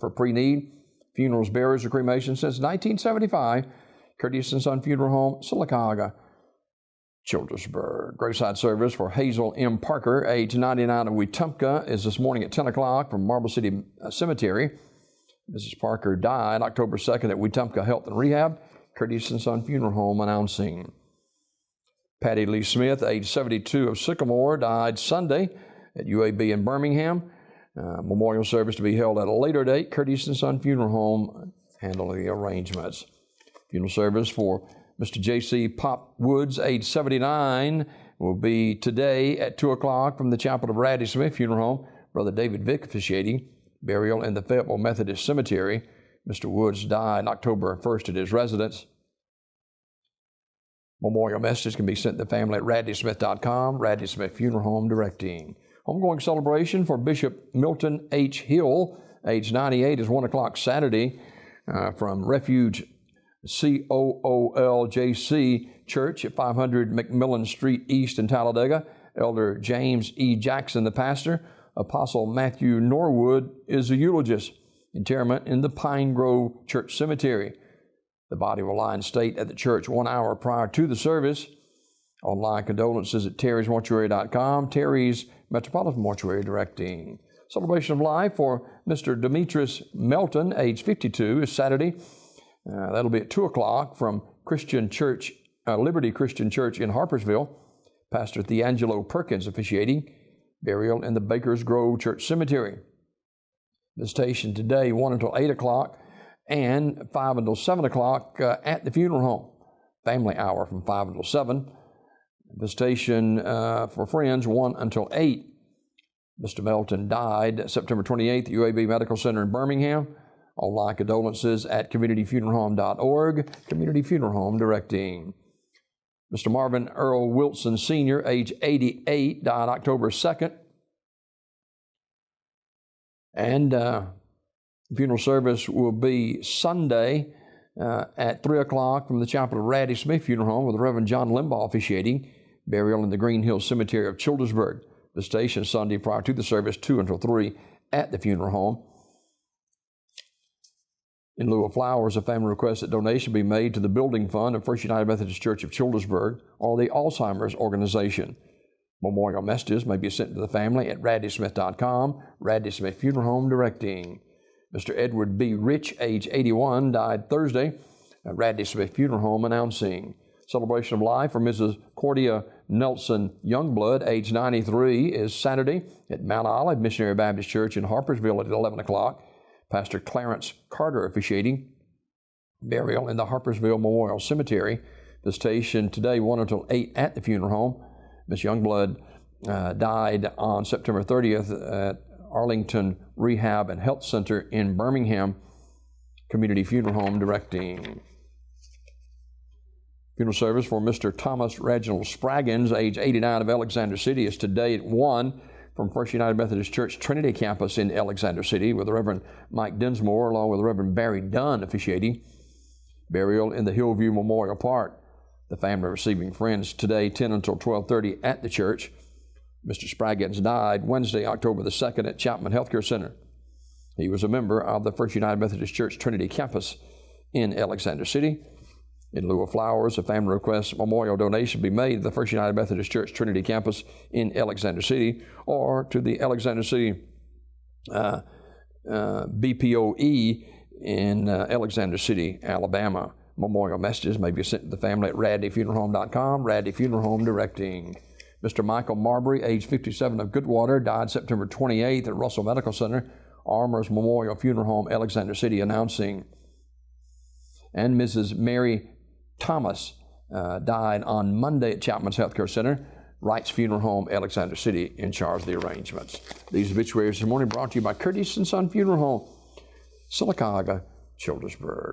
for pre-need funerals, burials, or cremation since 1975. Curtis & Son Funeral Home, Sylacauga, Childersburg. Graveside service for Hazel M. Parker, age 99 of Wetumpka, is this morning at 10 o'clock from Marble City Cemetery. Mrs. Parker died October 2nd at Wetumpka Health and Rehab. Curtis & Son Funeral Home announcing. Patty Lee Smith, age 72 of Sycamore, died Sunday at UAB in Birmingham. Memorial service to be held at a later date. Curtis & Son Funeral Home handling the arrangements. Funeral service for Mr. J.C. Pop Woods, age 79, will be today at 2 o'clock from the Chapel of Raddy Smith Funeral Home. Brother David Vick officiating. Burial in the Fayetteville Methodist Cemetery. Mr. Woods died October 1st at his residence. Memorial messages can be sent to the family at raddysmith.com. Raddy Smith Funeral Home directing. Homegoing celebration for Bishop Milton H. Hill, age 98, is 1 o'clock Saturday from Refuge COOLJC Church at 500 McMillan Street East in Talladega. Elder James E. Jackson, the pastor. Apostle Matthew Norwood is the eulogist. Interment in the Pine Grove Church Cemetery. The body will lie in state at the church 1 hour prior to the service. Online condolences at terrysmortuary.com. Terry's Metropolitan Mortuary directing. Celebration of life for Mr. Demetrius Melton, age 52, is Saturday. That'll be at 2 o'clock from Christian Church, Liberty Christian Church in Harpersville. Pastor Theangelo Perkins officiating. Burial in the Bakers Grove Church Cemetery. Visitation today, 1 until 8 o'clock and 5 until 7 o'clock at the funeral home. Family hour from 5 until 7. Visitation for friends, 1 until 8. Mr. Melton died September 28th at UAB Medical Center in Birmingham. Online condolences at communityfuneralhome.org. Community Funeral Home directing. Mr. Marvin Earl Wilson Sr., age 88, died October 2nd. And funeral service will be Sunday at 3 o'clock from the Chapel of Raddy Smith Funeral Home with the Reverend John Limbaugh officiating. Burial in the Green Hills Cemetery of Childersburg. Visitation Sunday prior to the service, 2 until 3 at the funeral home. In lieu of flowers, a family requests that donation be made to the building fund of First United Methodist Church of Childersburg or the Alzheimer's Organization. Memorial messages may be sent to the family at raddysmith.com. Raddy Smith Funeral Home directing. Mr. Edward B. Rich, age 81, died Thursday at Raddy Smith Funeral Home announcing. Celebration of life for Mrs. Cordia Nelson Youngblood, age 93, is Saturday at Mount Olive Missionary Baptist Church in Harpersville at 11 o'clock. Pastor Clarence Carter officiating. Burial in the Harpersville Memorial Cemetery. Visitation today, 1 until 8 at the funeral home. Miss Youngblood died on September 30th at Arlington Rehab and Health Center in Birmingham. Community Funeral Home directing. Funeral service for Mr. Thomas Reginald Spraggins, age 89 of Alexander City, is today at 1 from First United Methodist Church Trinity Campus in Alexander City with the Reverend Mike Dinsmore along with the Reverend Barry Dunn officiating. Burial in the Hillview Memorial Park. The family receiving friends today 10 until 12:30 at the church. Mr. Spraggins died Wednesday, October the 2nd at Chapman Healthcare Center. He was a member of the First United Methodist Church Trinity Campus in Alexander City. In lieu of flowers, a family requests memorial donation be made to the First United Methodist Church Trinity Campus in Alexander City or to the Alexander City BPOE in Alexander City, Alabama. Memorial messages may be sent to the family at raddyfuneralhome.com. Raddy Funeral Home directing. Mr. Michael Marbury, age 57 of Goodwater, died September 28th at Russell Medical Center, Armour's Memorial Funeral Home, Alexander City, announcing. And Mrs. Mary Thomas died on Monday at Chapman's Healthcare Center, Wright's Funeral Home, Alexander City, in charge of the arrangements. These obituaries this morning brought to you by Curtis & Son Funeral Home, Sylacauga, Childersburg.